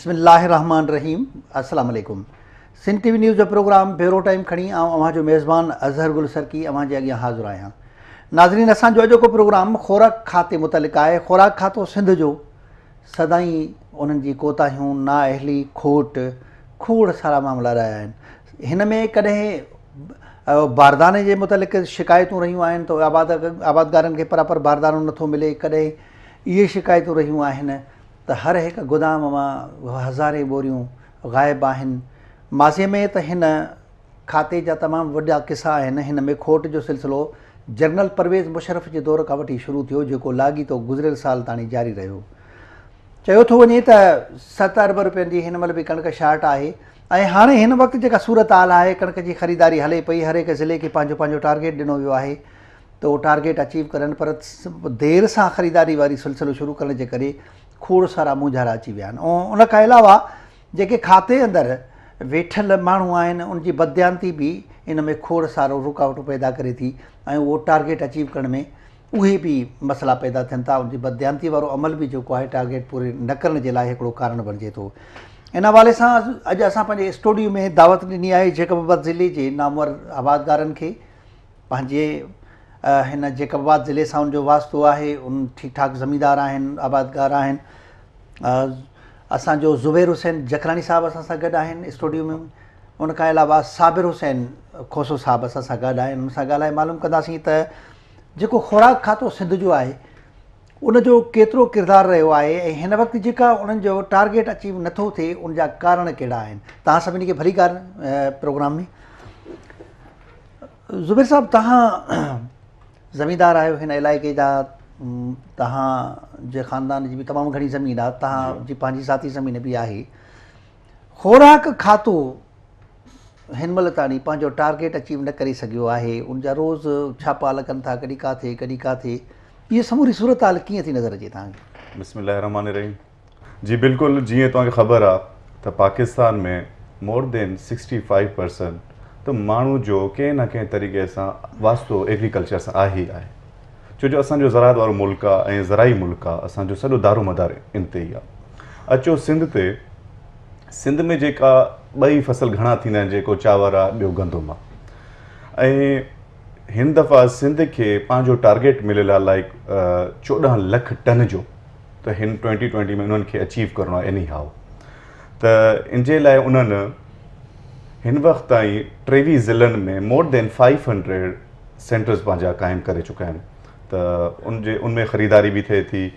बिस्मिल्लाहिर्रहमानिर्रहीम। अस्सलाम वालेकुम। सिंध टीवी न्यूज़ जो प्रोग्राम भेरो टाइम खणी जो मेज़बान अज़हर गुल सरकी अवांजे अॻियां हाज़िर आहियां। नाज़रीन, असांजो अॼोको प्रोग्राम ख़ोराक खाते मुतलिक़ आहे। ख़ोराक खातो सिंध जो सदाईं उन्हनि जी कोताहियूं, नाअहली, खोट, खोड़ सारा मामला रहिया आहिनि। हिन में कॾहिं बारदाने जे मुतलिक़ शिकायतूं रहियूं आहिनि त आबादगारनि खे बराबरि बारदानो नथो मिले। कॾहिं इहे शिकायतूं रहियूं आहिनि त हर हिकु गोदाम मां हज़ारे बोरियूं ग़ाइबु आहिनि। माज़े में त हिन खाते जा तमामु वॾा किसा आहिनि। हिन में खोट जो सिलसिलो जनरल परवेज़ मुशर्रफ जे दौर खां वठी शुरू थियो, जेको लाॻीतो गुज़िरियल साल ताईं जारी रहियो। चयो थो वञे त 7 अरब रुपयनि जी हिन महिल बि कणिक शार्ट आहे। ऐं हाणे हिन वक़्तु जेका सूरत हाल आहे, कणिक जी ख़रीदारी हले पई। हर हिकु ज़िले खे पंहिंजो पंहिंजो टारगेट ॾिनो वियो आहे त उहो टारगेट अचीव करनि, पर देरि सां ख़रीदारी वारी सिलसिलो शुरू करण जे करे खोड़ सारा मुंझारा अची विया आहिनि। ऐं उन खां अलावा जेके खाते अंदरि वेठल माण्हू आहिनि, उनजी बदयांती बि इन में खोड़ सारो रुकावटूं पैदा करे थी ऐं उहो टारगेट अचीव करण में उहे बि मसइला पैदा थियनि था। उनजी बदयांती वारो अमल बि जेको आहे टारगेट पूरे न करण जे लाइ हिकिड़ो कारण बणिजे थो। इन हवाले सां अॼु असां पंहिंजे स्टूडियो में दावत ॾिनी आहे जेकबाबाद ज़िले जे नामवर आबादगारनि खे। पंहिंजे हिन जेकबाबाद ज़िले सां उनजो वास्तो आहे। उन ठीकु ठाक ज़मींदार आहिनि, आबादगार आहिनि। असांजो ज़ुबैर हुसैन जखरानी साहिबु असां सां गॾु आहिनि स्टूडियो में। उन खां अलावा साबिर हुसैन खोसो साहिबु असां सां गॾु आहिनि। उन सां ॻाल्हाए मालूम कंदासीं त जेको ख़ोराक खातो सिंध जो आहे उनजो केतिरो किरदारु रहियो आहे ऐं हिन वक़्तु जेका उन्हनि जो टारगेट अचीव नथो थिए उनजा कारण कहिड़ा आहिनि। तव्हां सभिनी खे भली ॻाल्हि प्रोग्राम में। ज़ुबैर साहिबु, तव्हां ज़मींदार आहियो हिन इलाइक़े जा। तव्हांजे ख़ानदान जी बि तमामु घणी ज़मीन आहे, तव्हांजी पंहिंजी ज़ाती ज़मीन बि आहे। ख़ोराक खातो हिन महिल ताणी पंहिंजो टारगेट अचीव न करे सघियो आहे। उनजा रोज़ छापा लॻनि था, कॾहिं किथे कॾहिं किथे। इहा समूरी सूरत हाल कीअं थी नज़र अचे तव्हांखे? बिस्मिल्लाहिर्रहमानिर्रहीम। जी बिल्कुलु, जीअं तव्हांखे ख़बर आहे त पाकिस्तान में मोर देन 65% त माण्हू जो कंहिं न कंहिं तरीक़े सां वास्तो एग्रीकल्चर सां आहे ई आहे। छो जो असांजो ज़राअत वारो मुल्क आहे ऐं ज़राई मुल्क आहे। असांजो सॼो दारोमदार इन ते ई आहे। अचो सिंध ते, सिंध में जेका ॿई फसल घणा थींदा आहिनि, जेको चांवर आहे, ॿियो गंदम आहे। ऐं हिन दफ़ा सिंध खे पंहिंजो टारगेट मिलियल आहे लाइक 14 लख टन जो। त हिन 2020 में उन्हनि खे अचीव करिणो आहे एनी हाउ। त इन जे लाइ उन्हनि हिन वक़्तु ताईं 23 ज़िलनि में मोर देन 500 सेंटर्स पंहिंजा क़ाइमु करे चुका आहिनि। त उनमें ख़रीदारी बि थिए थी।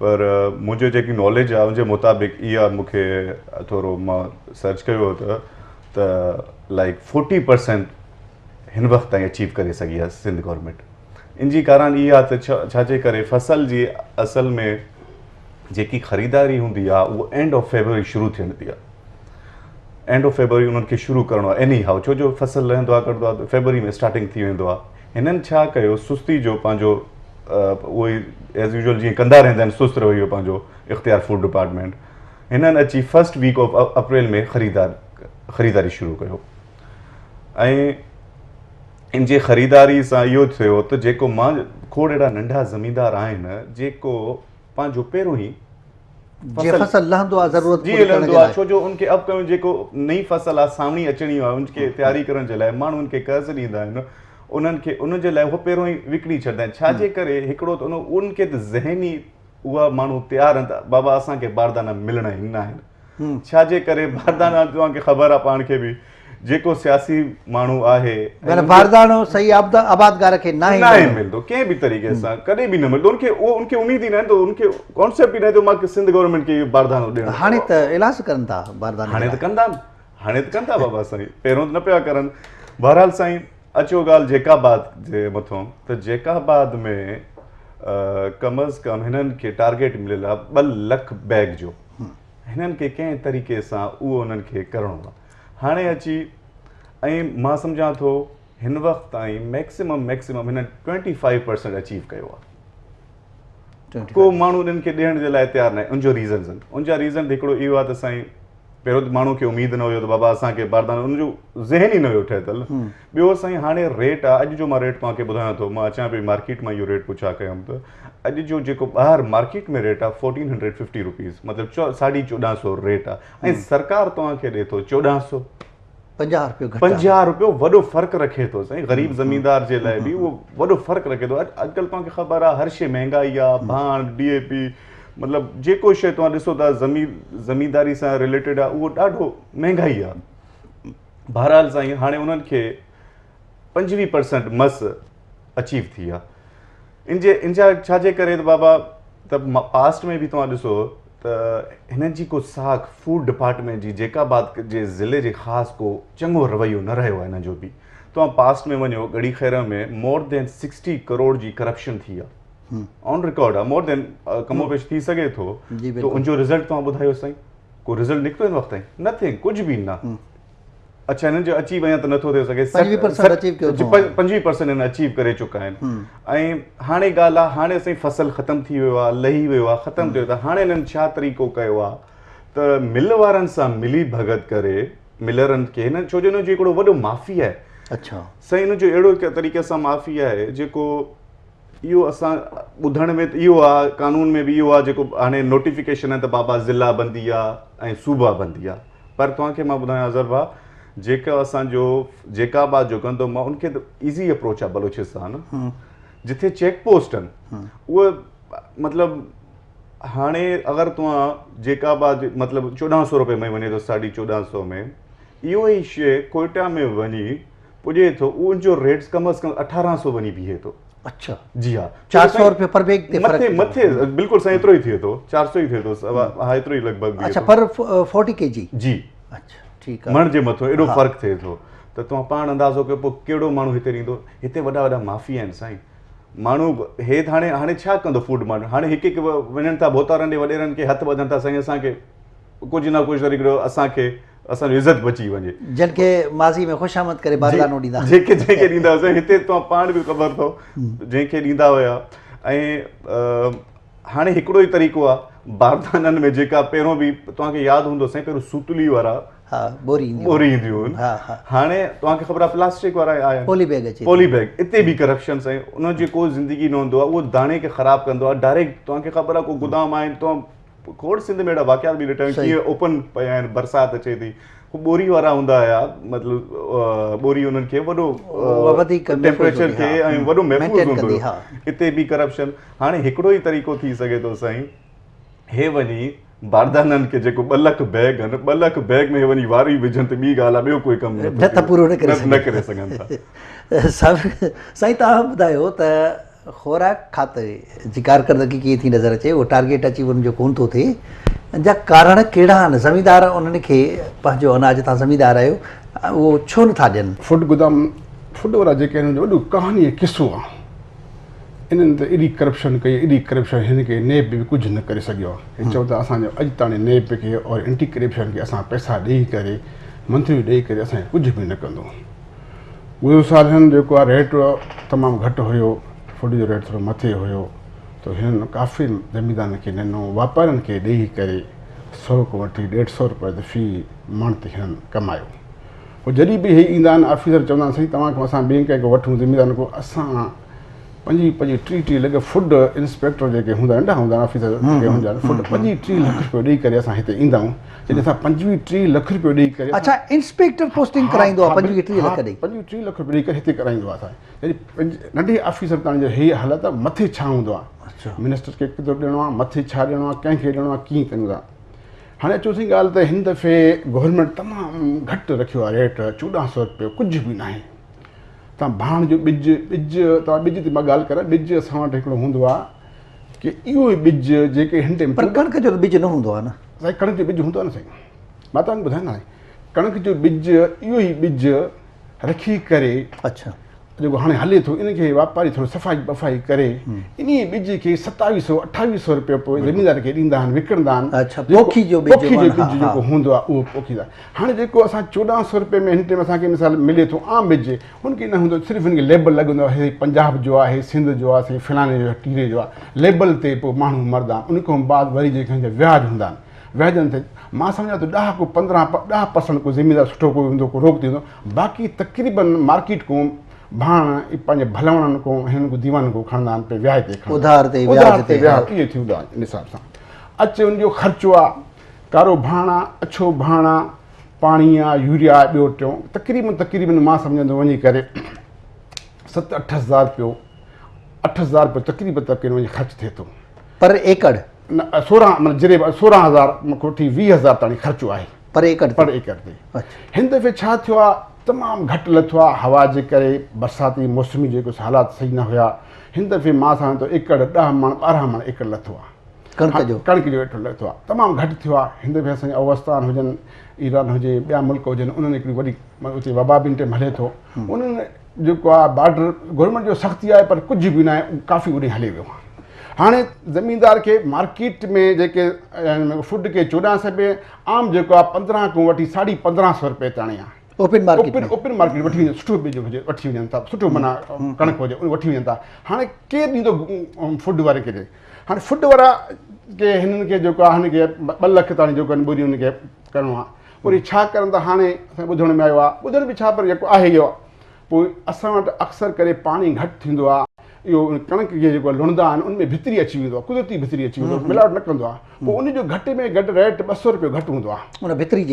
पर मुंहिंजो जेकी नॉलेज आहे उनजे मुताबिक़ इहा मूंखे थोरो मां सर्च कयो त लाइक 40% हिन वक़्तु ताईं अचीव करे सघी आहे सिंध गवर्नमेंट। इन जी कारण इहा त छाजे करे फसल जी असल में जेकी ख़रीदारी हूंदी आहे उहो एंड ऑफ फेबरवरी शुरू थियंदी आहे। एंड ऑफ फेबरवरी उन्हनि खे शुरू करिणो आहे एनी हाउ। छो जो फसल रहंदो आहे, कंदो आहे, फेबरवरी में स्टार्टिंग थी वेंदो आहे। हिननि छा कयो, सुस्ती जो पंहिंजो उहो ई एज़ यूजुअल जीअं कंदा रहंदा आहिनि, सुस्त रहियो पंहिंजो इख़्तियार फूड डिपार्टमेंट। हिननि अची फर्स्ट वीक ऑफ अप्रैल में ख़रीदारी शुरू कयो। ऐं इन जे ख़रीदारी सां इहो थियो त जेको मां खोड़ अहिड़ा नंढा ज़मींदार आहिनि जेको पंहिंजो पहिरियों ई फसल लहंदो आहे, ज़रूरत जी लहंदो आहे। छो जो उनखे अपकमिंग जेको नई फसल आहे सामणी अचणी आहे, उनखे तयारी करण जे लाइ माण्हू उनखे कर्ज़ ॾींदा आहिनि। उन्हनि खे उनजे लाइ उहो पहिरियों ई विकिणी छॾींदा आहिनि। छाजे करे? हिकिड़ो त उनखे त ज़हनी उहा माण्हू तयारु आहिनि त बाबा असांखे बारदाना मिलणा ई न आहिनि। छाजे करे? बारदाना तव्हांखे ख़बर आहे पाण खे बि, जेको सियासी माण्हू आहे बारदानो सही आबादगार खे न मिलंदो कंहिं बि तरीक़े सां, कॾहिं बि न मिलंदो। उनखे उमेद ई न आहे, उनखे कॉन्सेप्ट ई न आहे मां सिंध गवर्नमेंट खे बारदानो ॾियणो। हाणे त इलाज करनि था बारदाना। हाणे त कंदा बाबा साईं, पहिरियों त न पिया करनि। बहरहाल साईं, अचो ॻाल्हि जेकाबाद जे मथां, त जेकाबाद में कम अज़ कम हिननि खे टारगेट मिलियल आहे 2 लख बैग जो। हिननि खे कंहिं तरीक़े सां उहो उन्हनि खे करिणो आहे। हाणे अची ऐं मां सम्झां थो हिन वक़्तु ताईं मैक्सिमम हिननि 25% अचीव कयो आहे। को माण्हू इन्हनि खे ॾियण जे लाइ तयारु न आहे। उनजो रीज़न्स आहिनि। उनजा रीज़न हिकिड़ो इहो आहे त साईं पहिरियों त माण्हू खे उमेद न हुयो त बाबा असांखे बारदानो उनजो ज़हन ई न हुयो ठहियल। ॿियो साईं हाणे रेट आहे, अॼु जो मां रेट तव्हांखे ॿुधायां थो, मां अचां पई मार्केट मां इहो रेट पुछा कयुमि त अॼु जो जेको ॿाहिरि मार्केट में रेट आहे 1450 रुपीज़, मतिलबु 1450 रेट आहे, ऐं सरकार तव्हांखे ॾिए थो 1400। 50 रुपयो घटि 50 रुपयो वॾो फ़र्क़ु रखे थो साईं, ग़रीब ज़मीनदार जे लाइ बि उहो वॾो फ़र्क़ु रखे थो। अॼुकल्ह तव्हांखे ख़बर आहे हर शइ महांगाई आहे, भाण DAP, मतिलबु जेको शइ तव्हां ॾिसो था ज़मीनदारी सां रिलेटेड आहे उहो ॾाढो महांगाई आहे। बहरहाल साईं हाणे उन्हनि खे 25% मस अचीव थी आहे। इनजा छाजे करे त बाबा त पास्ट में बि तव्हां ॾिसो त हिननि जी को साख फूड डिपार्टमेंट जी जेकाबाद जे ज़िले जे ख़ासि को चङो रवैयो न रहियो आहे हिन जो बि। तव्हां पास्ट में वञो गढ़ी खैर में मोर देन 60 करोड़ जी करप्शन थी आहे, ऑन रिकॉर्ड आहे, मोर देन कमो पेश थी सघे थो। त उनजो रिज़ल्ट तव्हां ॿुधायो साईं, को रिज़ल्ट निकितो हिन वक़्तु ताईं? नथिंग, कुझु बि न। अच्छा हिननि जो अचीव अञा त नथो थिए सघे, 25% हिन अचीव करे चुका आहिनि। ऐं हाणे ॻाल्हि आहे, हाणे असांजी फसल ख़तमु थी वियो आहे, लही वियो आहे, ख़तमु थियो आहे, हाणे हिननि छा तरीक़ो कयो आहे त मिल वारनि सां मिली भगत करे मिलरनि खे हिननि, छो जो हिनजो हिकिड़ो वॾो माफ़ी आहे। अच्छा साईं हिनजो अहिड़ो तरीक़े सां माफ़ी आहे जेको इहो असां ॿुधण में त इहो आहे, कानून में बि इहो आहे जेको हाणे नोटिफिकेशन आहे त बाबा ज़िला बंदी आहे ऐं सूबा बंदी आहे। पर तव्हांखे मां ॿुधायां अज़र भाउ, जेका असांजो जेकाबाद जो कंदो मां उनखे त ईज़ी अप्रोच आहे बलोचिस्तान, जिथे चेक पोस्ट आहिनि उहे मतिलबु हाणे अगरि तव्हां जेकाबाद मतिलबु 1400 रुपए में वञे थो, 1450 में, इहो ई शइ कोयटा में वञी पुॼे थो, उनजो रेट्स कम अज़ कम 1800 वञी बीहे थो। अच्छा जी हा, 400 रुपए पर बैग ते मथे मथे बिल्कुलु साईं एतिरो ई थिए थो, 400 ई थिए थो, हा एतिरो ई लॻभॻि। अच्छा पर 40 kg जी, अच्छा ठीकु आहे, मण जे मथां एॾो फ़र्क़ु थिए थो त तव्हां पाण अंदाज़ो कयो पोइ कहिड़ो माण्हू हिते ईंदो। हिते वॾा वॾा माफ़ी आहिनि साईं, माण्हू हे हाणे हाणे छा कंदो फूड मार्केट, हाणे हिकु हिकु वञनि था बोतारनि ॾे वॾेरनि खे हथु ॿधनि था साईं असांखे कुझु न कुझु तरीक़ो असांखे असांजो इज़त बची वञे, जिनखे माज़ी में ख़ुशामद करे बारदानो ॾींदा, जंहिंखे ॾींदा हुआसीं। हिते तव्हां पाण बि ख़बर अथव जंहिंखे ॾींदा हुया। ऐं हाणे हिकिड़ो ई तरीक़ो आहे बारदाननि में, जेका पहिरियों बि तव्हांखे यादि हूंदो साईं, पहिरियों सूतली वारा बोरी ईंदियूं हुयूं, हाणे तव्हांखे ख़बर आहे प्लास्टिक वारा आया, पोली बैग। इते बि करप्शन साईं, उनजी को ज़िंदगी न हूंदो आहे, उहो दाणे खे ख़राबु कंदो आहे डायरेक्ट। तव्हांखे ख़बर आहे को गोदाम आहिनि, तव्हां खोड़ सिंध में अहिड़ा वाक़ियात बि ॾिठा आहिनि कीअं ओपन पिया आहिनि, बरसाति अचे थी, बोरी वारा हूंदा हुया, मतिलबु बोरी उन्हनि खे वॾो टेम्परेचर खे ऐं वॾो महफ़ूज़ हूंदो हुयो। हिते बि करप्शन। हाणे हिकिड़ो ई तरीक़ो थी सघे थो साईं, हे वञी बारदाननि खे जेको 2 लख बैग आहिनि, 2 लख बैग में वञी वारी विझनि त ॿी ॻाल्हि आहे, ॿियो कोई कमु न पूरो न करे सघनि था। साईं तव्हां ॿुधायो त ख़ुराक खाते जी कारकर्दगी कीअं थी नज़र अचे, उहो टारगेट अचीव जो कोन थो थिए, जा कारण कहिड़ा आहिनि? ज़मींदार उन्हनि खे पंहिंजो अनाज, तव्हां ज़मींदार आहियो, उहो छो नथा ॾियनि? फूड गोदाम फूड वारा जेके आहिनि वॾो कहानी किसो आहे, इन्हनि त एॾी करप्शन कई, एॾी करप्शन, हिन खे नेब बि कुझु न करे सघियो आहे। चओ था असांजो अॼु ताईं नेब खे और एंटी करप्शन खे असां पैसा ॾेई करे, मंथली ॾेई करे असांखे कुझु बि न कंदो। गुज़िरियल साल हिन जेको आहे रेट तमामु घटि हुयो, फूड जो रेट थोरो मथे हुयो, त हिननि काफ़ी ज़मीनदारनि खे ॾिनो, वापारियुनि खे ॾेई करे 100 खां वठी 150 रुपए त फी मण ते हिननि कमायो। पोइ जॾहिं बि हे ईंदा आहिनि ऑफिसर चवंदा आहिनि साईं तव्हांखां असां ॿिए कंहिंखे वठूं ज़मीनदारनि खां, असां 25-30 लख फूड इंस्पेक्टर जेके हूंदा आहिनि, नंढा हूंदा आहिनि ऑफिसर जेके हूंदा आहिनि, फूड 25-30 लख रुपयो ॾेई करे असां हिते ईंदा आहियूं। जॾहिं असां 25-30 लख रुपयो ॾेई करे, अच्छा इंस्पेक्टर पोस्टिंग कराईंदो आहे 25-30 लख ॾेई, 25-30 लख रुपयो ॾेई करे हिते कराईंदो आहे असां। जॾहिं नंढे ऑफिसर तव्हांजो हे हालत आहे, मथे छा हूंदो आहे, मिनिस्टर खे केतिरो ॾियणो आहे, मथे छा ॾियणो आहे, कंहिंखे ॾियणो आहे, कीअं कंदो आहे। हाणे अचोसीं ॻाल्हि त हिन दफ़े गवर्नमेंट तमामु घटि रखियो आहे रेट, 1400 रुपयो, कुझु बि न आहे। तव्हां भाण जो ॿिज तव्हां ॿिज ते मां ॻाल्हि करां, ॿिज असां वटि हिकिड़ो हूंदो आहे की इहो ई ॿिज जेके हिन टाइम, पर कणिक जो ॿिज न हूंदो आहे न साईं, कणिक जो ॿिज हूंदो आहे न साईं, मां तव्हांखे ॿुधाईंदो आहियां, कणिक जो ॿिज इहो ई ॿिज रखी करे, अच्छा जेको हाणे हले थो, इनखे वापारी थोरो सफ़ाई वफ़ाई करे इन ॿिज खे 2700-2800 रुपयो पोइ ज़मीनदार खे ॾींदा आहिनि, विकिणंदा आहिनि। पोखी जो ॿिज जेको हूंदो आहे उहो पोखींदा। हाणे जेको असां 1400 रुपए में हिन टाइम असांखे मिसाल मिले थो आम ॿिज, हुनखे न हूंदो, सिर्फ़ु हिनखे लेबल लॻंदो आहे, हे पंजाब जो आहे, हे सिंध जो आहे, हे फलाणे जो आहे, टीरे जो आहे, लेबल ते पोइ माण्हू मरंदा आहिनि। उन खां बाद वरी जेके व्याज हूंदा आहिनि, विहजनि थिए मां सम्झां थो 10% को ज़मीनदार सुठो को हूंदो को रोक थींदो बाक़ी तक़रीबन मार्केट को भाण पंहिंजे भलवणनि को हिननि को दीवाननि को खणंदा आहिनि पे वियाज ते उधार ते व्याज ते इहे थींदो आहे इन हिसाब सां अचे उनजो ख़र्चो आहे कारो भाण आहे अछो भाण आहे पाणी आहे यूरिया आहे ॿियो टियों तक़रीबन मां सम्झंदो वञी करे 7-8 हज़ार रुपयो 8,000 रुपयो तक़रीबन वञी ख़र्चु थिए थो पर एकड़ न 16 मतलब जरे 16,000 मूंखे वठी 20,000 ताणी ख़र्चो आहे पर एकड़ पर एकड़ ते हिन दफ़े छा थियो आहे तमामु घटि लथो आहे हवा जे करे बरसाती मौसमी जेको हालात सही न हुया हिन दफ़े मां सम्झां थो एकड़ 10 मण 12 मण एकड़ लथो आहे कणिक जो वेठो लथो आहे तमामु घटि थियो आहे हिन दफ़े असांजे अफ़गानिस्तान हुजनि ईरान हुजे ॿिया मुल्क हुजनि उन्हनि हिकिड़ी वॾी उते वबा ॿिनि टाइम हले थो उन्हनि जेको आहे बॉर्डर गवर्नमेंट जो सख़्ती आहे पर कुझु बि न आहे काफ़ी उॾे हले वियो आहे हाणे ज़मीनदार खे मार्केट में जेके फूड के 1400 रुपए आम जेको आहे 15 खां वठी 1550 रुपए ताणी आहे ओपन मार्केट वठी वञनि सुठो बीज हुजे वठी वञनि था सुठो माना कणिक हुजे उन वठी वञनि था हाणे केरु ॾींदो फूड वारे खे हाणे फूड वारा के हिननि खे जेको आहे हिनखे 2 लख ताणी जेको आहिनि ॿुड़ी हुनखे करिणो आहे वरी छा करनि था हाणे असांखे ॿुधण में आयो आहे ॿुधण बि छा पर जेको आहे इहो पोइ असां वटि अक्सर करे पाणी घटि थींदो आहे इहो कणिक खे जेको लुणंदा आहिनि उनमें भितरी अची वेंदो आहे कुदरती भितरी अची वेंदो आहे मिलावट न कंदो आहे पोइ उनजो घटि में घटि रेट 200 रुपयो घटि हूंदो आहे उन भितरी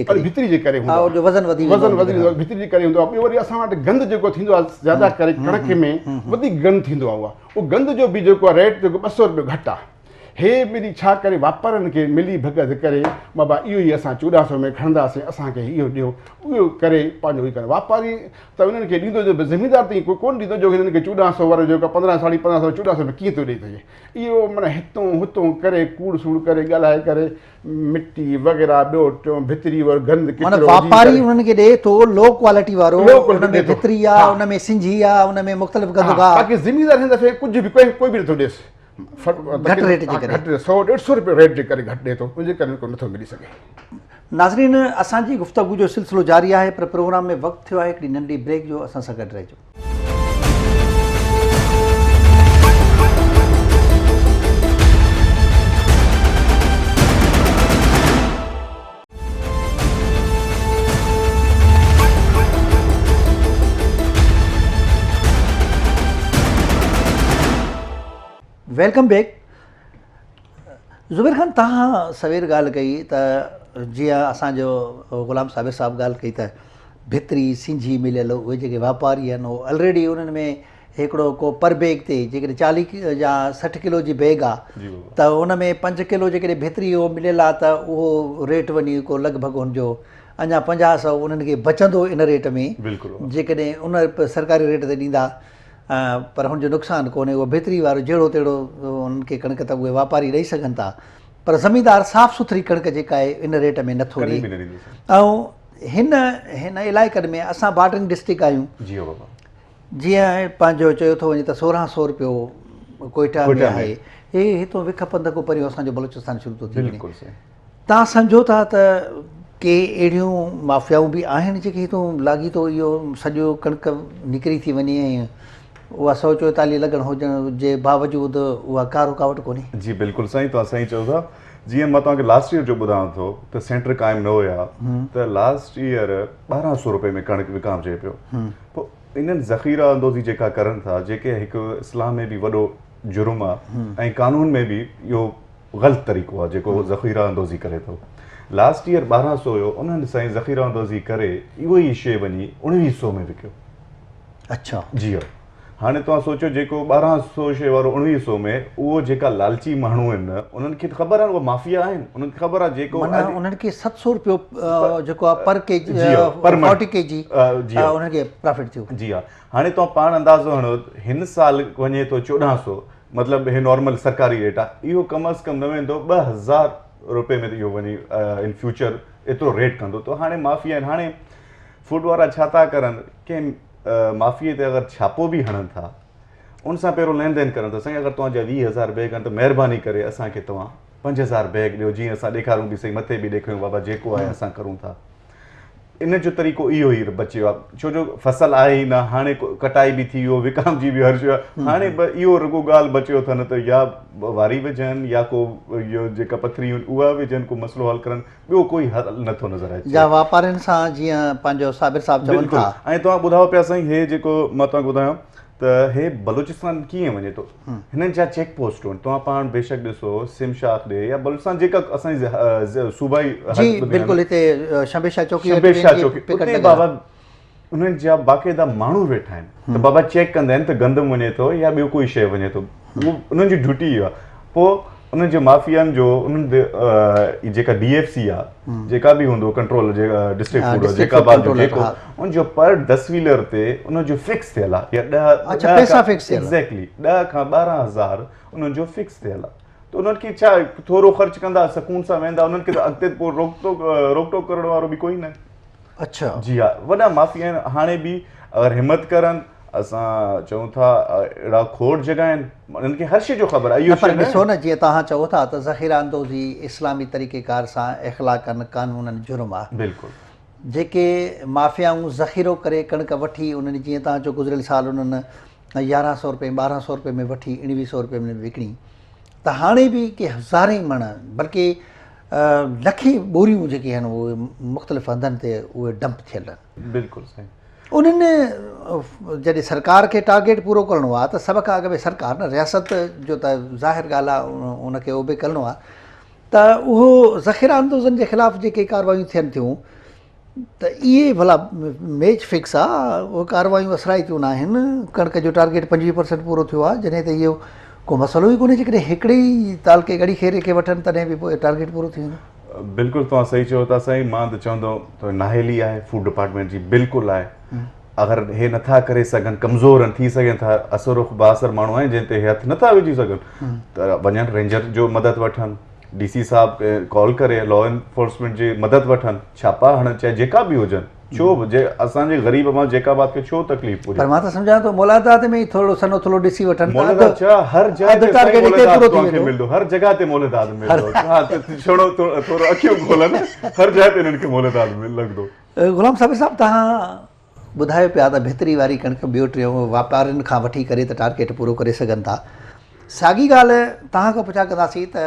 जे करे वज़न वधी भितरी जे करे हूंदो आहे ॿियो वरी असां वटि गंद जेको थींदो आहे ज़्यादा करे कणिक में वधीक गंद थींदो आहे उहो गंद जो बि जेको आहे रेट जेको 200 रुपयो घटि आहे हे ॿिनी छा करे वापारनि खे मिली भगत करे बाबा इहो ई असां 1400 में खणंदासीं असांखे इहो ॾियो उहो करे पंहिंजो ई करे वापारी त उन्हनि खे ॾींदो जो ज़मीनदार ताईं कोई कोन ॾींदो जो हिननि खे 1400 वारो जेको 15 साढी 1500 1400 में कीअं थो ॾेई सघे इहो माना हितों हुतों करे कूड़ सूड़ करे ॻाल्हाए करे मिटी वग़ैरह ॿियो टियों भितरी वर गंद वापारी उन्हनि खे ॾे थो लो क्वालिटी वारो उनमें भितरी आहे उनमें सिंझी आहे उनमें मुख़्तलिफ़ गंद आहे बाक़ी ज़मीनदार हिन दफ़े कुझु बि कोई बि नथो ॾेसि घटि रेट जे करे 100-150 रुपयो रेट जे करे घटि ॾिए थो उनजे करे नथो मिली सघे नाज़रीन असांजी गुफ़्तगू जो सिलसिलो जारी आहे पर प्रोग्राम में वक़्तु थियो आहे हिकिड़ी नंढी ब्रेक जो असां सां गॾु रहिजो वेलकम बैक ज़ुबैर ख़ान तव्हां सवेर ॻाल्हि कई त जीअं असांजो ग़ुलाम साबिर साहब ॻाल्हि कई त भितरी सिंझी मिलियल उहे जेके वापारी आहिनि उहे ऑलरेडी उन्हनि में हिकिड़ो को पर बैग ते जेकॾहिं 40 या 60 किलो जी बैग आहे त उन में 5 किलो जेकॾहिं भितरी उहो मिलियल आहे त उहो रेट वञी को लॻभॻि हुनजो अञा 50-100 उन्हनि खे बचंदो इन रेट में जेकॾहिं उन सरकारी रेट ते ॾींदा पर हुनजो नुक़सानु कोन्हे उहो भितरी वारो जहिड़ो तहिड़ो उन्हनि खे कणिक त उहे वापारी ॾेई सघनि था पर ज़मीनदार साफ़ु सुथरी कणिक जेका आहे इन रेट में नथो ॾिए ऐं हिन इलाइक़नि में असां बॉर्डरिंग डिस्ट्रिक्ट आहियूं जीअं पंहिंजो चयो थो वञे त 1600 रुपयो कोयटा में आहे हे हितां विख पंध खां परियों असांजो बलूचिस्तान शुरू थो थी वञे तव्हां सम्झो था त के अहिड़ियूं माफ़ियाऊं बि आहिनि जेके हितां लाॻीतो इहो सॼो कणिक निकिरी थी वञे ऐं उहा 144 लॻण हुजण जे बावजूदि उहा का रुकावट कोन्हे जी बिल्कुलु साईं तव्हां सही चओ था जीअं मां तव्हांखे लास्ट ईयर जो ॿुधायां थो त सेंटर क़ाइमु न हुया त लास्ट ईयर 1200 रुपए में कणिक विकामजे पियो पोइ इन्हनि ज़ख़ीरा अंदोज़ी जेका करनि था जेके हिकु इस्लाम में बि वॾो जुर्म आहे ऐं कानून में बि इहो ग़लति तरीक़ो आहे जेको ज़ख़ीरा अंदोज़ी करे थो लास्ट ईयर 1200 हुयो उन्हनि साईं ज़ख़ीरा अंदोज़ी करे इहो ई शइ वञी 1900 में विकियो अच्छा जी हा हाणे तव्हां सोचो जेको 1200 शइ वारो 1900 में उहो जेका लालची माण्हू आहिनि उन्हनि खे ख़बर आहे उहे माफ़िया आहिनि उन्हनि खे ख़बर आहे जेको उन्हनि खे 700 रुपयो जेको आहे पर केजी 40 केजी उन्हनि खे प्रॉफिट थियो जी हा हाणे तव्हां पाण अंदाज़ो हणो हिन साल वञे थो 1400 मतिलबु हे नॉर्मल सरकारी रेट आहे इहो कम अज़ कम न वेंदो 2000 रुपए में इहो वञी इन फ्यूचर एतिरो रेट कंदो त हाणे माफ़िया आहिनि हाणे फूड वारा छा था करनि कंहिं माफ़ीअ ते अगरि छापो बि हणनि था उन सां पहिरियों लेन देन करनि था साईं अगरि तव्हांजा 20,000 बैग आहिनि त महिरबानी करे असांखे तव्हां 5,000 बैग ॾियो जीअं असां ॾेखारूं बि सही मथे बि ॾेखारियूं बाबा जेको आहे असां करूं था इन जो तरीक़ो इहो ई बचियो आहे छो जो फसल आहे ई न हाणे कटाई बि थी वियो विकामजी बि हर शइ हाणे इहो रुॻो ॻाल्हि बचियो अथनि त या वारी विझनि या को इहो जेका पथरियूं उहा विझनि को मसइलो हल करनि ॿियो कोई हल नथो नज़र अचे जा वापारियुनि सां जीअं पंहिंजो साबिर साहिबु चवनि बिल्कुलु था ऐं तव्हां ॿुधायो पिया साईं हे जेको मां तव्हांखे ॿुधायां त हे बलूचिस्तान कीअं वञे थो हिननि जा चेक पोस्टूं आहिनि तव्हां पाण बेशक ॾिसो सिमशाख ॾे या बलूचिस्तान जेका असांजी सूबाई जी बिल्कुलु हिते शंबेशा चौकी शंबेशा चौकी उते बाबा उन्हनि जा बाक़ाइदा माण्हू वेठा आहिनि त बाबा चेक कंदा आहिनि त गंदम वञे थो या ॿियो कोई शइ वञे थो उहो उन्हनि जी ड्यूटी इहा पोइ उन्हनि जे माफ़ियानि जो उन्हनि जेका DFC आहे जेका बि हूंदो कंट्रोल डिस्ट्रिक्ट फूड जेका जेको उनजो पर 10 व्हीलर ते उनजो फिक्स थियल आहे या 10 एग्ज़ैक्टली 10 खां 12,000 उन्हनि जो फिक्स थियल आहे त उन्हनि खे छा थोरो ख़र्च कंदा सुकून सां वेंदा उन्हनि खे त अॻिते पोइ रोक टोक करण वारो बि कोई न अच्छा जी हा वॾा माफ़िया आहिनि हाणे बि अगरि हिमत करनि असां चऊं था अहिड़ा खोड़ जॻह आहिनि उन्हनि खे हर शइ जो ख़बर आहे इहो पर ॾिसो न जीअं तव्हां चओ था त ज़ख़ीरा अंदोज़ी इस्लामी तरीक़ेकार सां इख़्लाक़नि क़ानूननि जुर्म आहे बिल्कुलु जेके माफ़ियाऊं ज़ख़ीरो करे कणिक वठी उन्हनि जीअं तव्हां चओ गुज़िरियल साल उन्हनि 1100 रुपए 1200 रुपए में वठी 1900 रुपए में विकिणी त हाणे बि के हज़ारे मण बल्कि लखे ॿोरियूं जेके आहिनि उहे मुख़्तलिफ़ हंधनि ते उहे डंप थियल आहिनि बिल्कुलु साईं उन्हनि जॾहिं सरकार खे टारगेट पूरो करिणो आहे त सभ खां अॻु में सरकार न रियासत जो त ज़ाहिर ॻाल्हि आहे उनखे उहो करिणो आहे त उहो ज़ख़ीरा अंदोज़नि जे ख़िलाफ़ु जेके कार्रवायूं थियनि थियूं त इहे भला मैच फिक्स आहे उहे कार्रवायूं असराइतियूं न आहिनि कणिक जो टारगेट 25% पूरो थियो आहे जॾहिं त इहो को मसइलो ई कोन्हे जेकॾहिं हिकिड़े ई तालके ॻड़ी खेरे खे वठनि तॾहिं बि पोइ टारगेट पूरो थी वेंदो बिल्कुलु तव्हां सही चओ था साईं मां त चवंदो त नाहेली आहे फूड डिपार्टमेंट जी बिल्कुलु आहे अगरि हे नथा करे सघनि कमज़ोर आहिनि थी सघनि था असर बासर माण्हू आहिनि जंहिं ते हे हथु नथा विझी सघनि त वञनि रेंजर जो मदद वठनि DC साहिबु कॉल करे लॉ एनफोर्समेंट जी मदद वठनि छापा हणनि चाहे जेका बि हुजनि छो जे असांजे ग़रीब मां जेका बात खे छो तकलीफ़ पर मां त सम्झां थो मोलादात में ई थोरो सनो थोरो ॾिसी वठनि मोलादात छा हर जॻह ते तव्हांखे मिलंदो हर जॻह ते मोलादात मिलंदो हा त छोड़ो थोरो अखियूं खोलनि हर जॻह ते हिननि खे मोलादात लॻंदो ग़ुलाम साहिब तव्हां ॿुधायो पिया त भितरी वारी कणिक ॿियो टियों वापारियुनि खां वठी करे त टारगेट पूरो करे सघनि था साॻी ॻाल्हि तव्हां खां पुछा कंदासीं त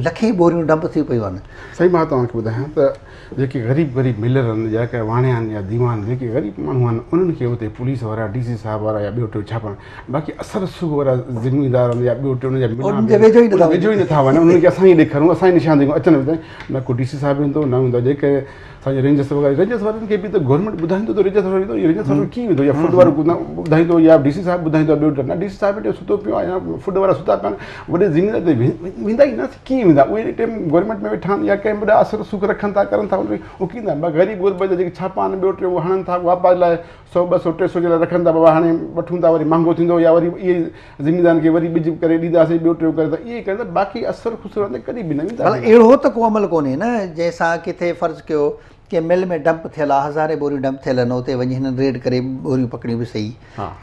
लखे ॿोरियूं डंप थी पियूं आहिनि सही मां तव्हांखे ॿुधायां त जेके ग़रीब मिलर आहिनि या के वाणिया आहिनि या दीवान जेके ग़रीब माण्हू आहिनि उन्हनि खे उते पुलिस वारा DC साहिब वारा या ॿियो टियों छापा बाक़ी असर सूब वारा ज़िमेदार आहिनि या ॿियो टियों वेझो ई नथा वञनि उन्हनि खे असां ई ॾेखारूं असां ई निशान ॾियूं अचनि न को DC साहिब ईंदो न हूंदो जेके असांजे रेंजर्स वारनि खे बि त गवर्नमेंट ॿुधाईंदो त रेंजर्स वारो ईंदो रेंजर्स वारो कीअं वेंदो या फूड वारो ॿुधाईंदो या DC साहिबु ॿुधाईंदो ॿियो न DC साहिब हिते सुतो पियो आहे या फूड वारा सुता पिया आहिनि वॾे ज़िमेदार ते वेंदा ई न कीअं वेंदा उहे टाइम गवर्नमेंट में वेठा आहिनि या कंहिं वॾा असर सूक रखनि था करनि था उहे कीअं ईंदा ग़रीब गुरबा जेके छापा आहिनि ॿियो टियों हणनि था वापार लाइ 100 200 300 जे लाइ रखनि था बाबा हाणे वठूं था वरी महांगो थींदो या वरी इहे ज़िमेदारनि खे वरी ॿिज करे ॾींदासीं ॿियो टियों करे त इहे करे बाक़ी असर खुसर कॾहिं बि न वेंदा अहिड़ो त को अमल कोन्हे न जंहिंसां किथे फ़र्ज़ु कयो कि मिल में डंप थियल आहे हज़ारे ॿोरियूं डंप थियल आहिनि उते वञी हिननि रेड करे ॿोरियूं पकड़ियूं बि सही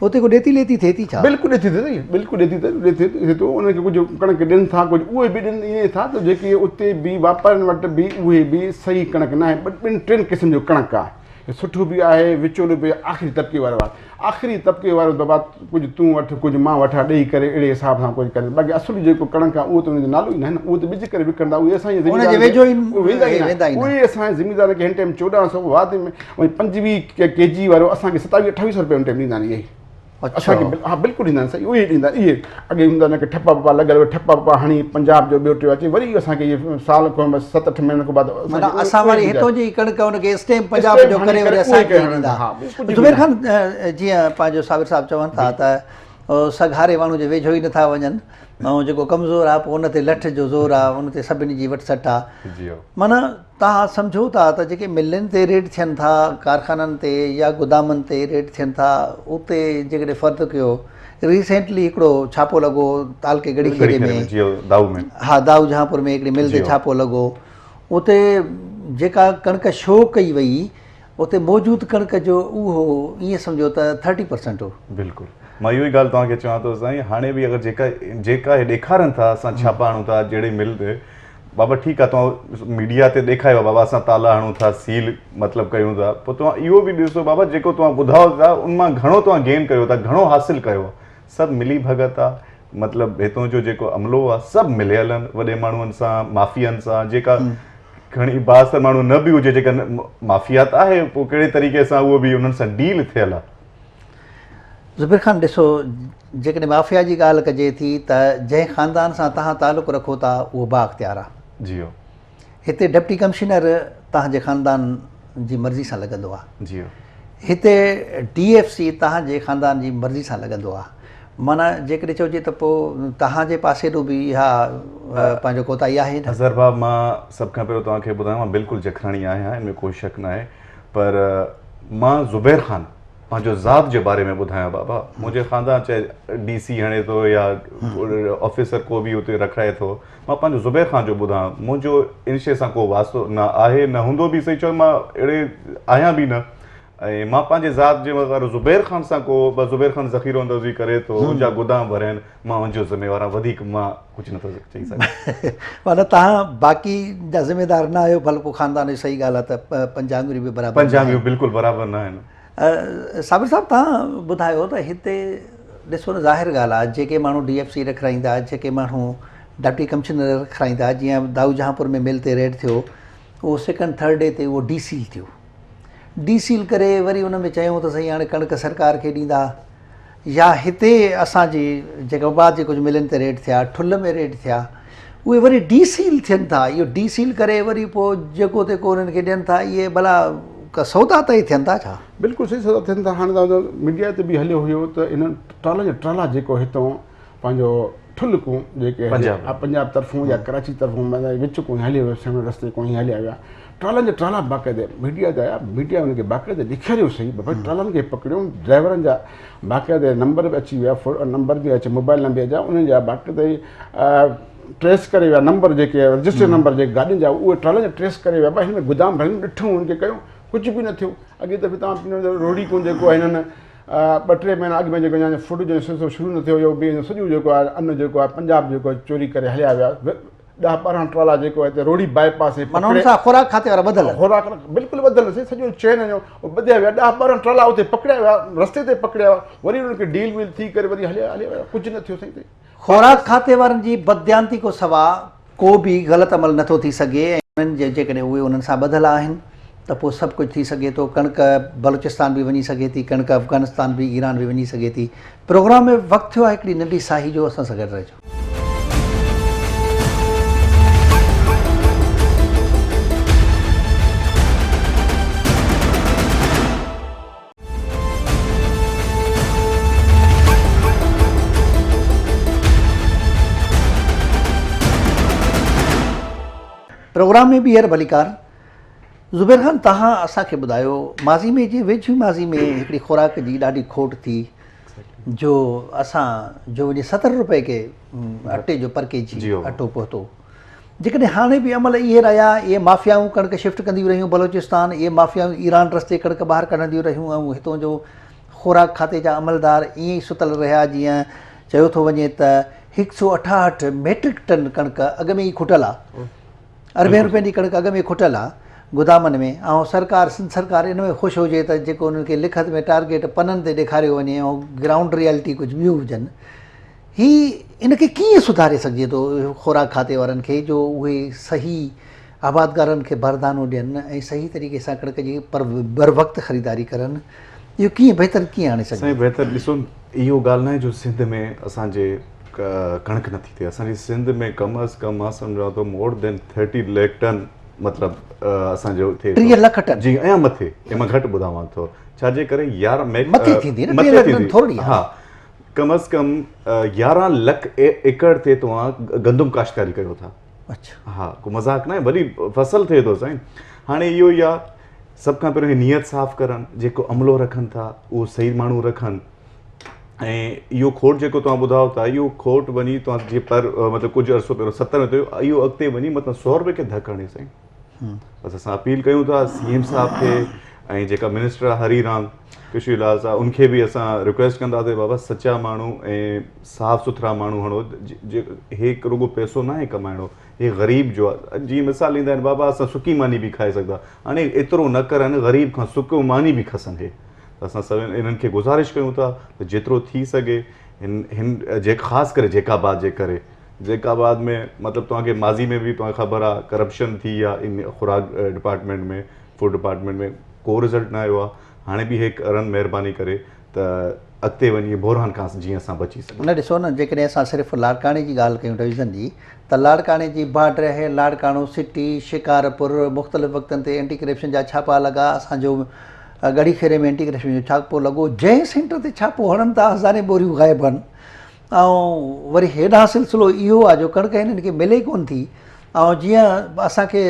उते को ॾेती लेती थिए थी छा बिल्कुलु ॾेती थिए बिल्कुलु ॾेती थो उनखे कुझु कणिक ॾियनि था कुझु उहे बि ॾियनि ईअं था त जेके उते बि वापारियुनि वटि बि उहे बि सही कणिक न आहे 2-3 क़िस्म जो कणिक आहे सुठो बि आहे विचोलो बि आख़िरी तबिके वारो आहे आख़िरी तबिके वारो बाबा कुझु तूं वठि कुझु मां वठां ॾेई करे अहिड़े हिसाब सां कुझु करे बाक़ी असुली जेको कणिक आहे उहो त उनजो नालो ई न आहे न उहो त विझी करे विकिणंदा उहे असांजे उहे असांजे ज़िमेदार खे हिन टाइम 1400 वाद में वरी 25 kg वारो असांखे 27-28 रुपए हुन टाइम ॾींदा आहिनि इहे असांखे हा बिल्कुलु ॾींदा आहिनि सही उहे ॾींदा आहिनि इहे अॻे हूंदा आहिनि की ठपा वपा लॻल ठपा वपा हणी पंजाब जो ॿियो टियों अचे वरी असांखे इहे साल खां 7-8 महीननि खां बाद असां वरी हितां जी कणिक हुनखे स्टैम्प पंजाब जो करे वरी असांखे ॾींदा ज़ुबैर ख़ान जीअं पंहिंजो साबिर साहिबु चवनि था त सघारे माण्हू जे वेझो ई नथा वञनि ऐं जेको कमज़ोर आहे पोइ उन ते लठ जो ज़ोर आहे उन ते सभिनी जी वटि सट आहे माना तव्हां सम्झो था त जेके मिलनि ते रेड थियनि था कारखाननि ते या गोदामनि ते रेड थियनि था उते जेकॾहिं फ़र्क़ु कयो रिसेंटली हिकिड़ो छापो लॻो तालके गड़ी खेड़े में हा दाऊ जहांपुर में हिकिड़ी मिल ते छापो लॻो उते जेका कणिक शो कई वई उते मौजूदु कणिक जो उहो ईअं सम्झो त 30% हो बिल्कुलु मां इहो ई ॻाल्हि तव्हांखे चवां थो साईं हाणे बि अगरि जेका हे ॾेखारनि था असां छापा हणूं था जहिड़े मिल ते बाबा ठीकु आहे तव्हां मीडिया ते ॾेखारियो बाबा असां ताला हणूं था सील मतिलबु कयूं था पोइ तव्हां इहो बि ॾिसो बाबा जेको तव्हां ॿुधायो था उन मां घणो तव्हां गेन कयो था घणो हासिलु कयो आहे सभु मिली भगत आहे मतिलबु हितां जो जेको अमलो आहे सभु मिलियल आहिनि वॾे माण्हुनि सां माफ़ियनि सां जेका घणी बास माण्हू न बि हुजे जेका माफ़ियात आहे पोइ कहिड़े तरीक़े सां उहो बि उन्हनि सां डील थियल आहे ज़ुबैर ख़ान ॾिसो जेकॾहिं माफ़िया जी ॻाल्हि कजे थी त जंहिं ख़ानदान सां तव्हां तालुक़ु रखो था उहो बाअख़्तियार आहे जियो हिते डिप्टी कमिश्नर तव्हांजे ख़ानदान जी मर्ज़ी सां लॻंदो आहे जियो हिते DFC तव्हांजे ख़ानदान जी मर्ज़ी सां लॻंदो आहे माना जेकॾहिं चइजे त पोइ तव्हांजे पासे ॾो बि इहा पंहिंजो कोताही आहे न अज़हर भाउ मां सभ खां पहिरियों तव्हांखे ॿुधायां मां बिल्कुलु जखराणी आहियां हिन में कोई शक न आहे पर मां ज़ुबैर ख़ान पंहिंजो ज़ात जे बारे में ॿुधायां बाबा मुंहिंजे ख़ानदान चाहे DC हणे थो या ऑफिसर को बि हुते रखाए थो मां पंहिंजो ज़ुबैर ख़ान जो ॿुधां मुंहिंजो इन शइ सां को वास्तो न आहे न हूंदो बि सही चओ मां अहिड़े आहियां बि न ऐं मां पंहिंजे ज़ात जे मगरि ज़ुबैर ख़ान सां को ज़ुबैर ख़ान ज़ख़ीरो अंदाज़ी करे थो मुंहिंजा गुदाम भरिया आहिनि मां उनजो ज़िम्मेवार आहियां वधीक मां कुझु नथो चई सघां माना तव्हां बाक़ी जा ज़िम्मेदार न आहियो भले पोइ ख़ानदान जी सही ॻाल्हि आहे त पंज आङुरियूं बि बराबरि पंजाबियूं बिल्कुलु बराबरि न आहिनि साबिर साहब तव्हां ॿुधायो त हिते ॾिसो न ज़ाहिर ॻाल्हि आहे जेके माण्हू DFC रखाईंदा जेके माण्हू डिप्टी कमिश्नर रखाईंदा जीअं दाऊ जहांपुर में मिल ते रेड थियो उहो सेकेंड थर्ड डे ते उहो डीसील थियो डीसील करे वरी उन में चयूं त सही हाणे कणिक सरकार खे ॾींदा या हिते असांजी जेका बाद जे कुझु मिलनि ते रेड थिया ठुल में रेड थिया उहे वरी डीसील थियनि था इहो डीसील करे वरी पोइ जेको तेको उन्हनि खे ॾियनि था इहे भला सौदा त ई थियनि था छा बिल्कुलु सही सौदा थियनि था हाणे तव्हां मीडिया ते बि हलियो हुयो त इन्हनि ट्राला जा ट्राला जेको हितां पंहिंजो ठुलकूं जेके पंजाब तरफ़ूं या कराची तरफ़ूं विच को हलियो वियो रस्ते को ई हलिया विया ट्रालनि जा ट्राला बाक़ाइदे मीडिया ते आया मीडिया हुनखे बाक़ाइदे ॾेखारियो सही भई ट्रालनि खे पकड़ियूं ड्राइवरनि जा बाक़ाइदे नंबर बि अची विया नंबर बि अचे मोबाइल नंबर जा उन्हनि जा बाक़ाइदे ट्रेस करे विया नंबर जेके रजिस्टर नंबर जेके गाॾियुनि जा उहे ट्रालनि जा ट्रेस करे विया भई हिन में गुदाम भरियूं ॾिठूं हुनखे कयूं कुझु बि न थियो अॻे दफ़े तव्हां रोड़ी कोन जेको आहे हिननि 2-3 महीना अॻु में जेको अञा फूड जो सिलसिलो शुरू न थियो हुयो ॿिए सॼो जेको आहे अन्न जेको आहे पंजाब जेको चोरी करे हलिया विया 10-12 ट्राला जेको आहे हिते रोड़ी बाईपास ख़ुराक खाते वारा ॿधल ख़ुराक बिल्कुलु ॿधल सॼो चेन जो ॿधिया विया 10-12 ट्राला उते पकड़िया विया रस्ते ते पकड़िया विया वरी उन्हनि खे डील वील थी करे वरी हलिया विया कुझु न थियो सही ख़ुराक खाते वारनि जी बदयांती को सवा को बि ग़लति अमल नथो थी सघे ऐं उन्हनि जे जेकॾहिं उहे उन्हनि सां ॿधल आहिनि त पोइ सभु कुझु थी सघे थो कणिक बलूचिस्तान बि वञी सघे थी कणिक अफ़गानिस्तान बि ईरान बि वञी सघे थी प्रोग्राम में वक़्तु थियो आहे हिकिड़ी नंढी साही जो असां सां गॾु रहिजो प्रोग्राम में ॿीहर भलीकार ज़ुबैर ख़ान तव्हां असांखे ॿुधायो माज़ी में जीअं वेझी माज़ी में हिकिड़ी ख़ुराक जी ॾाढी खोट थी जो असां जो वञी 70 रुपए के अटे जो पर केजी अटो पहुतो जेकॾहिं हाणे बि अमल इहे रहिया इहे माफ़ियाऊं कणिक शिफ्ट कंदियूं रहियूं बलूचिस्तान इहे माफ़ियाऊं ईरान रस्ते कणिक ॿाहिरि कढंदियूं रहियूं ऐं हितां जो ख़ुराक खाते जा अमलदार ईअं ई सुतल रहिया जीअं चयो थो वञे त 168 मेट्रिक टन कणिक अॻु में ई खुटल आहे 40 रुपए जी कणिक अॻु में खुटल आहे गुदामनि में ऐं सरकार सिंध सरकार इन में ख़ुशि हुजे त जेको उन्हनि खे लिखत में टारगेट पननि ते ॾेखारियो वञे ऐं ग्राउंड रियलिटी कुझु ॿियूं हुजनि हीअ इनखे कीअं सुधारे सघिजे थो ख़ुराक खाते वारनि खे जो उहे सही आबादगारनि खे बरदानो ॾियनि ऐं सही तरीक़े सां कणिक जी बर वक़्तु ख़रीदारी करनि इहो कीअं बहितर कीअं आणे सघे बहितर ॾिसो इहो ॻाल्हि न आहे जो सिंध में असांजे कणिक नथी थिए असांजी सिंध में कम अज़ कम मां सम्झां थो मोर देन 30 लाख टन मतिलबु असांजो थिए 30 लख टन जी ऐं मथे मां घटि ॿुधायां थो छाजे करे 11 मथे थींदी न 2 लाख टन थोरी हा कम अज़ कम 11 लख एकड़ ते तव्हां गंदम काश्तकारी कयो था अच्छा हा को मज़ाक न आहे वॾी फसल थिए थो साईं हाणे इहो ई आहे सभ खां पहिरियों नियत साफ़ु करनि जेको अमलो रखनि था उहो सही माण्हू रखनि ऐं इहो खोट जेको तव्हां ॿुधायो था इहो खोट वञी तव्हां जीअं पर मतिलबु कुझु अर्सो पहिरियों 70 में थियो इहो अॻिते वञी मतिलबु 100 रुपए खे धकु हणे साईं बसि असां अपील कयूं था CM साहिब खे ऐं जेका मिनिस्टर आहे हरीराम कृषिलाल साहब उनखे बि असां रिक्वेस्ट कंदासीं बाबा सचा माण्हू ऐं साफ़ सुथरा माण्हू हणो हे रुगो पैसो न आहे कमाइणो, हे ग़रीब जो आहे। जीअं मिसाल ॾींदा आहिनि बाबा असां सुकी मानी बि खाई सघंदा, हाणे एतिरो न करनि ग़रीब खां सुको मानी बि खसनि हे। असां सभिनि इन्हनि खे गुज़ारिश कयूं था त जेतिरो थी सघे हिन ख़ासि करे जेकाबाद जे करे, जेकाबाद में मतिलबु तव्हांखे माज़ी में बि तव्हांखे ख़बर आहे करप्शन थी आहे इन ख़ुराक डिपार्टमेंट में, फूड डिपार्टमेंट में को रिज़ल्ट न आयो आहे। हाणे बि हे करनि महिरबानी करे त अॻिते वञी बुरहान खां जीअं असां बची सघूं। न ॾिसो न, जेकॾहिं असां सिर्फ़ु लाड़काणे जी ॻाल्हि कयूं डिवीज़न जी, त लाड़काणे जी बॉर्डर आहे, लाड़काणो सिटी, शिकारपुर, मुख़्तलिफ़ वक़्तनि ते एंटी करप्शन जा छापा लॻा, असांजो गढ़ी खेरे में एंटी करप्शन जो छापो लॻो, जंहिं सेंटर ते छापो हणनि था हज़ारे बोरियूं ग़ाइबु आहिनि। ऐं वरी हेॾां सिलसिलो इहो आहे जो कणिक हिननि खे मिले कोन थी। ऐं जीअं असांखे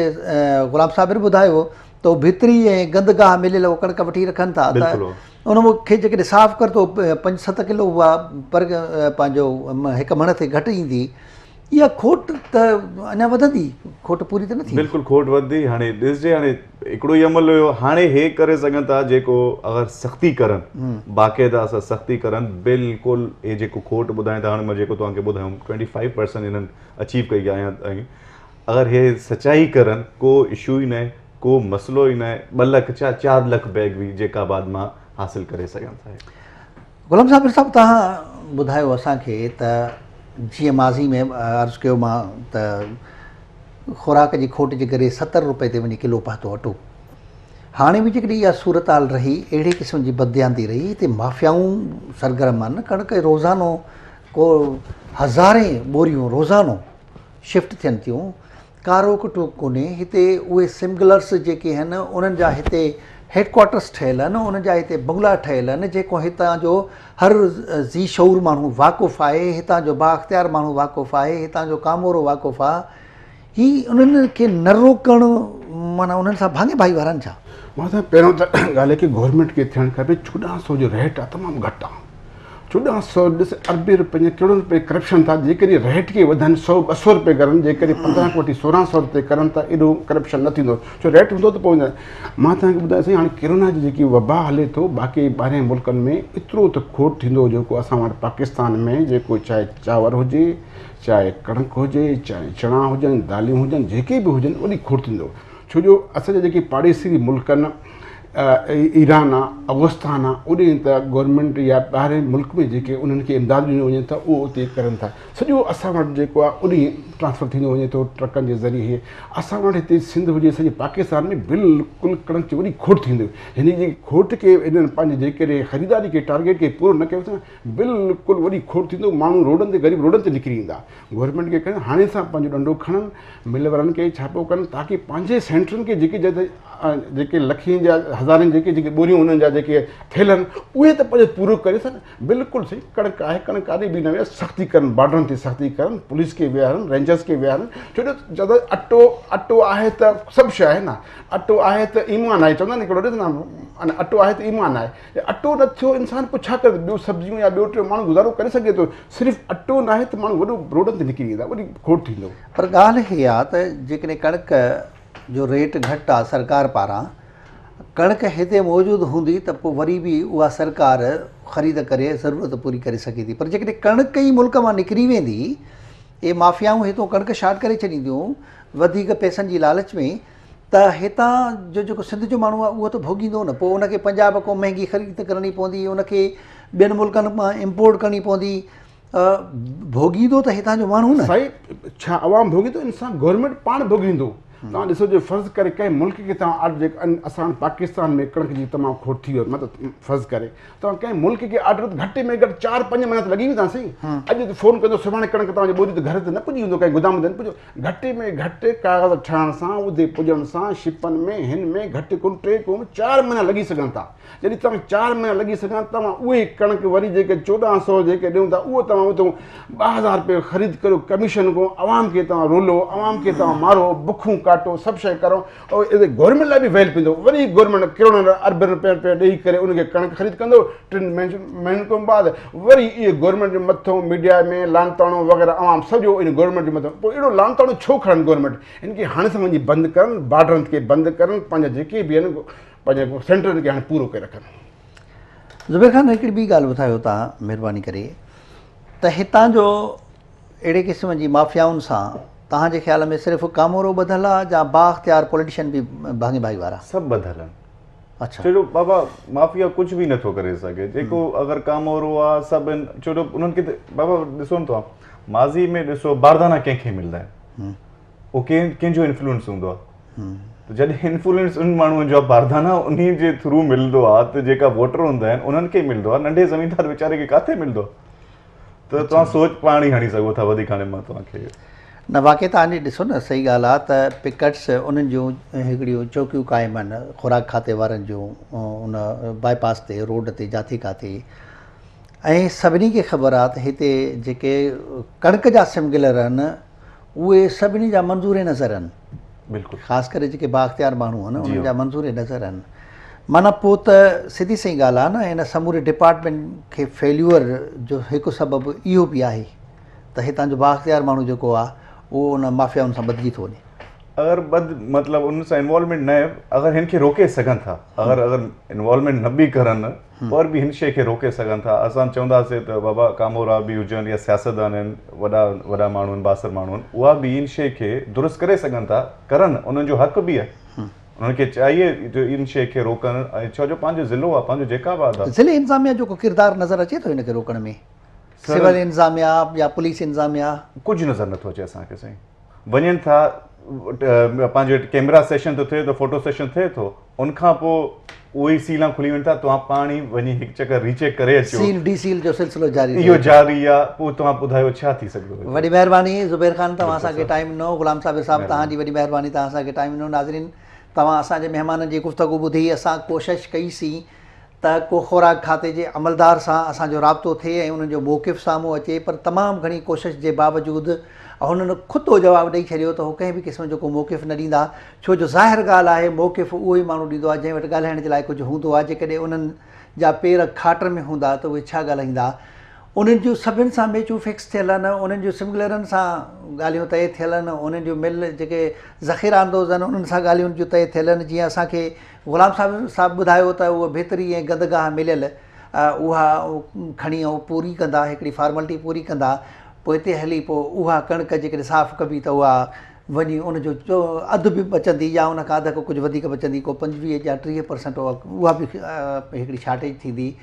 ग़ुलाम साबिर ॿुधायो त भितरी ऐं गंदगाह मिलियल उहो कणिक वठी रखनि था, त उनखे जेकॾहिं साफ़ु कर तो 5-7 किलो उहा पर पंहिंजो हिकु मण ते घटि ईंदी। इहा खोट त अञा वधंदी, खोट पूरी त न थी। बिल्कुलु खोट वधंदी। हाणे ॾिसजे हाणे हिकिड़ो ई अमल हुयो, हाणे हे करे सघनि था जेको अगरि सख़्ती करनि, बाक़ाइदा असां सख़्ती करनि, बिल्कुलु हे जेको खोट ॿुधाइनि था, हाणे मां जेको तव्हांखे ॿुधायूं 25% हिननि अचीव कई आहे। ऐं अगरि हे सचाई करनि को इशू ई न आहे, को मसइलो ई न आहे, 2 लख 4 लख बैग बि जेकाबाद मां हासिलु करे सघनि था। ग़ुलाम साबिर साहब, तव्हां ॿुधायो असांखे त जीअं माज़ी में अर्ज़ु कयो मां त ख़ुराक जी खोट जे करे 70 रुपए ते वञी किलो पहुतो अटो। हाणे बि जेकॾहिं इहा सूरत हाल रही, अहिड़े क़िस्म जी बदयांती रही, हिते माफ़ियाऊं सरगर्म आहिनि। कणिक रोज़ानो को हज़ारे बोरियूं रोज़ानो शिफ्ट थियनि थियूं, का रोक टोक कोन्हे। हिते उहे सिमगलर्स जेके आहिनि उन्हनि जा हिते हेडक्वार्टर्स ठहियल आहिनि, उन्हनि जा हिते बंगला ठहियल आहिनि, जेको हितां जो हर ज़ी शऊर माण्हू वाक़ुफ़ु आहे, हितां जो बाख़्तियार माण्हू वाक़ुफ़ु आहे, हितां जो कामोरो वाक़ुफ़ु आहे। ही उन्हनि खे न रोकणु माना उन्हनि सां भाङे भाई वारनि छा? मां त पहिरियों त ॻाल्हि आहे की गवर्नमेंट खे थियणु खपे 1400 जो रेट आहे, तमामु घटि आहे। 1400 ॾिस अरबे रुपए करोड़ रुपए करप्शन था, जेकॾहिं रेट खे वधाइनि 100-200 रुपए करनि, जेकॾहिं 15 खां वठी 1600 रुपए करनि था, एॾो करप्शन न थींदो। छो रेट हूंदो त पोइ मां तव्हांखे ॿुधायां साईं, हाणे कोरोना जी जेकी वबा हले थो, बाक़ी 12 मुल्कनि में एतिरो त खोट थींदो जेको असां वटि पाकिस्तान में, जेको चाहे चांवर हुजे, चाहे कणिक हुजे, चाहे चणा हुजनि, दालियूं हुजनि, जेके बि हुजनि, वॾी खोट थींदो। छो जो असांजा जेके पाड़ेसी मुल्क आहिनि, ईरान आहे, अफ़गानिस्तान आहे, उॾे त गवर्नमेंट या ॿाहिरि मुल्क में जेके उन्हनि खे इमदाद ॾिनो वञे त उहो उते करनि था। सॼो असां वटि जेको आहे उॾी ट्रांसफर थींदो वञे थो ट्रकनि जे ज़रिए। असां वटि हिते सिंध हुजे, सॼे पाकिस्तान में बिल्कुलु कणिक जी वॾी खोट थींदी। हिन जी खोट खे इन्हनि पंहिंजे जेकॾहिं ख़रीदारी खे टारगेट खे पूरो न कयोसीं, बिल्कुलु वॾी खोट थींदो। माण्हू रोडनि ते, ग़रीब रोडनि ते निकिरी ईंदा। गवर्नमेंट खे कनि हाणे सां पंहिंजो डंडो खणनि, मिल वारनि खे छापो कनि, ताकी पंहिंजे सेंटरनि खे जेके लखनि जा हज़ारनि जेके बोरियूं उन्हनि जा जेके थियल आहिनि, उहे त पंहिंजो पूरो करे सघनि। बिल्कुलु सही, कणिक आहे, कणिक काॾे बि न विया, सख़्ती करनि, बॉर्डरनि ते सख़्ती करनि, पुलिस खे विहारनि, रेंजर्स खे विहारनि। छो जो अटो आहे त सभु शइ आहे न, अटो आहे त ईमान आहे, चवंदा आहिनि हिकिड़ो ॾिस न, अटो आहे त ईमान आहे। अटो न थियो इंसानु पोइ छा करे, ॿियूं सब्जियूं या ॿियो टियों माण्हू गुज़ारो करे सघे थो। सिर्फ़ु अटो न आहे त माण्हू वॾो रोडनि ते निकिरी ईंदा, वॾी खोट थींदो। पर ॻाल्हि इहा आहे त जेकॾहिं कणिक जो रेट घटि आहे सरकार पारां, कणिक हिते मौजूदु हूंदी त पोइ वरी बि उहा सरकार ख़रीद करे ज़रूरत पूरी करे सघे थी। पर जेकॾहिं कणिक ई मुल्क मां निकिरी वेंदी, इहे माफ़ियाऊं हितां कणिक शार्ट करे छॾींदियूं वधीक पैसनि जी लालच में, त हितां जो जेको सिंध जो माण्हू आहे उहो त भोगींदो न। पोइ उनखे पंजाब खां महांगी ख़रीद करणी पवंदी, उनखे ॿियनि मुल्कनि मां इम्पोर्ट करणी पवंदी। भोगींदो त हितां जो माण्हू न। साईं, छा आवाम भोगींदो, इंसानु गवर्नमेंट पाण भोगींदो। तव्हां ॾिसो जो फ़र्ज़ु करे कंहिं मुल्क खे तव्हां असां पाकिस्तान में कणिक जी तमामु खोट थी वियो, मतिलबु फ़र्ज़ु करे तव्हां कंहिं मुल्क खे ऑर्डर घटि में घटि 4-5 महीना त लॻी वेंदा साईं। अॼु त फ़ोन कंदो, सुभाणे कणिक तव्हांजी ॿोरी त घर ते न पुॼी वेंदो, कंहिं गुदाम ते न पुॼो। घटि में घटि कागज़ ठहण सां, उते पुॼण सां, शिपनि में, हिन में घटि कोन 3-4 महीना लॻी सघनि था। जॾहिं तव्हां 4 महीना लॻी सघनि, तव्हां उहे कणिक वरी जेके 1400 जेके ॾियूं था, उहो तव्हां उतां 2000 रुपए ख़रीद करो कमीशन को, आवाम खे तव्हां रोलो, आवाम खे तव्हां मारो, बुखूं काटो, सभु शइ करो। और गवर्नमेंट लाइ बि वेल पवंदो। वरी गवर्नमेंट करोड़नि अरबनि रुपया ॾेई करे उनखे कणिक ख़रीद कंदो। 3 महीननि खां बाद वरी इहे गवर्नमेंट जे मथां मीडिया में लानताणो वग़ैरह आवाम सॼो इन गवर्नमेंट जे मथां। पोइ एॾो लानताणो छो खणनि गवर्नमेंट? हिन खे हाणे सां वञी बंदि करनि, बॉर्डरनि खे बंदि करनि, पंहिंजा जेके बि आहिनि पंहिंजे सेंटरनि खे हाणे पूरो करे रखनि। ज़ुबैर ख़ान हिकिड़ी ॿी ॻाल्हि ॿुधायो तव्हां महिरबानी करे त हितां जो अहिड़े क़िस्म जी माफ़ियाउनि सां तव्हांजे ख़्याल में सिर्फ़ु कामोरो ॿधल आहे या बाख़्तियार पॉलिटिशियन बि भाङे भाई वारा? सभु ॿधल आहिनि। अच्छा, छो जो बाबा माफ़िया कुझु बि नथो करे सघे, जेको अगरि कामोरो आहे सभु आहिनि। छो जो उन्हनि खे त बाबा ॾिसो न था, माज़ी में ॾिसो बारदाना कंहिंखे मिलंदा आहिनि, उहो कंहिंजो इन्फ्लुएंस हूंदो आहे। त जॾहिं इन्फ्लुएंस उन माण्हुनि जो बारदाना उन जे थ्रू मिलंदो आहे त जेका वोटर हूंदा आहिनि उन्हनि खे मिलंदो आहे, नंढे ज़मीनदार वीचारे खे किथे मिलंदो? त तव्हां सोच पाण ई हणी सघो था। वधीक हाणे मां तव्हांखे न वाक़ई तव्हांजी ॾिसो न, सही ॻाल्हि आहे त पिकट्स उन्हनि जूं हिकिड़ियूं चौकियूं क़ाइमु आहिनि ख़ुराक खाते वारनि जूं उन बाईपास ते, रोड ते, जाथे काथे। ऐं सभिनी खे ख़बर आहे त हिते जेके कणिक जा स्मगलर आहिनि उहे सभिनी जा मंज़ूर नज़र आहिनि। बिल्कुलु, ख़ासि करे जेके बाख़्तियार माण्हू आहिनि उन्हनि जा मंज़ूर नज़र आहिनि। माना पोइ त सिधी सही ॻाल्हि आहे न, हिन समूरे डिपार्टमेंट खे फेल्यूअर जो हिकु सबबु इहो बि आहे त हितां जो बाख़्तियार माण्हू जेको आहे उहो उन माफ़ियाउनि सां बदिजी थो वञे। अगरि मतिलबु उन सां इन्वॉल्वमेंट न आहे, अगरि हिन खे रोके सघनि था, अगरि इन्वॉल्वमेंट न बि करनि और बि हिन शइ खे रोके सघनि था, असां चवंदासीं त बाबा कामोरा बि हुजनि या सियासतदान आहिनि, वॾा माण्हू आहिनि, बासर माण्हू आहिनि, उहा बि इन शइ खे दुरुस्त करे सघनि था, करनि, उन्हनि जो हक़ बि आहे। उन्हनि खे चाहिए जो इन शइ खे रोकनि। ऐं छो जो पंहिंजो ज़िलो आहे, पंहिंजो जेकाबाद आहे। ज़िले इंतिज़ामिया जो को किरदारु नज़र अचे थो हिन खे रोकण में? सिविल इंतिज़ामिया या पुलिस इंतिज़ामिया? कुझु नज़र नथो अचे असांखे साईं। वञनि था, पंहिंजो कैमरा सेशन थो थिए, त फोटो सेशन थिए थो, उनखां पोइ उहे ई सीलां खुली वञनि था, तव्हां पाण ई वञी हिकु चकर रीचेक करे अचो। सील डी सील जो सिलसिलो जारी, इहो जारी आहे। पोइ तव्हां ॿुधायो छा थी सघंदो। वॾी महिरबानी ज़ुबैर ख़ान, तव्हां असांखे टाइम ॾिनो। ग़ुलाम साबिर साहिबु, तव्हांजी वॾी महिरबानी, तव्हां असांखे टाइम ॾिनो। नाज़रीन, तव्हां असांजे महिमाननि जी गुफ़्तगू ॿुधी। असां कोशिशि कईसीं त को ख़ुराक खाते जे अमलदार सां असांजो राब्तो थिए ऐं उन्हनि जो मौक़िफ़ साम्हूं अचे, पर तमामु घणी कोशिशि जे बावजूदि हुननि ख़ुदि तो जवाबु ॾेई छॾियो त हू कंहिं बि क़िस्म जो को मौक़िफ़ न ॾींदा। छो जो ज़ाहिर ॻाल्हि आहे, मौक़िफ़ उहो ई माण्हू ॾींदो आहे जंहिं वटि ॻाल्हाइण जे लाइ कुझु हूंदो आहे। जेकॾहिं उन्हनि जा पेर खाटर में हूंदा त उहे छा ॻाल्हाईंदा? उन्हनि जूं सभिनि सां मैचूं फिक्स थियल आहिनि, उन्हनि जूं स्मगलरनि सां ॻाल्हियूं तय थियल आहिनि, उन्हनि जूं मिल जेके ज़ख़ीरा अंदोज़ आहिनि उन्हनि सां ॻाल्हियुनि जूं तय थियल आहिनि। जीअं असांखे ग़ुलाम साहिबु ॿुधायो त उहा बहितरी ऐं गंदगाह मिलियल उहा खणी ऐं पूरी कंदा, हिकिड़ी फॉर्मेलिटी पूरी कंदा, पोइ हिते हली पोइ उहा कणिक जेकॾहिं साफ़ु कबी त उहा वञी उनजो अधु बि बचंदी या उन खां अधु कुझु वधीक बचंदी, को 25 या 30% उहा बि हिकिड़ी शार्टेज थींदी।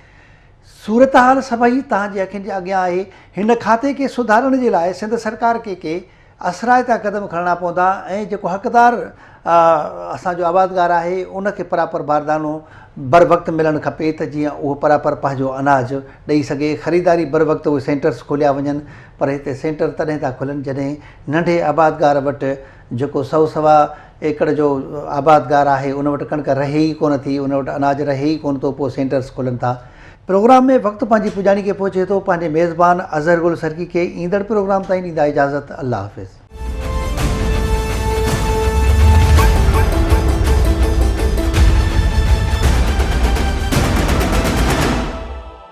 सूरत हाल सभई तव्हांजे अखियुनि जे अॻियां आहे। हिन खाते खे सुधारण जे लाइ सिंध सरकार के असराइता क़दम खणणा पवंदा ऐं जेको हक़दार असांजो आबादगार आहे उनखे बराबरि बारदानो बर वक़्तु मिलणु खपे त जीअं उहो बराबरि पंहिंजो अनाज ॾेई सघे। ख़रीदारी बर वक़्तु उहे सेंटर्स खोलिया वञनि, पर हिते सेंटर तॾहिं था खुलनि जॾहिं नंढे आबादगार वटि जेको 100-125 एकड़ जो आबादगार आहे उन वटि कणिक रहे ई कोन थी, उन वटि अनाज रहे ई कोन थो, पोइ सेंटर्स खुलनि था। प्रोग्राम में वक़्तु पंहिंजी पुॼाणी खे पहुचे थो। पंहिंजे मेज़बान अज़हर गुल सरकी खे ईंदड़ प्रोग्राम ताईं ॾींदा इजाज़त। अल्लाह हाफ़िज़।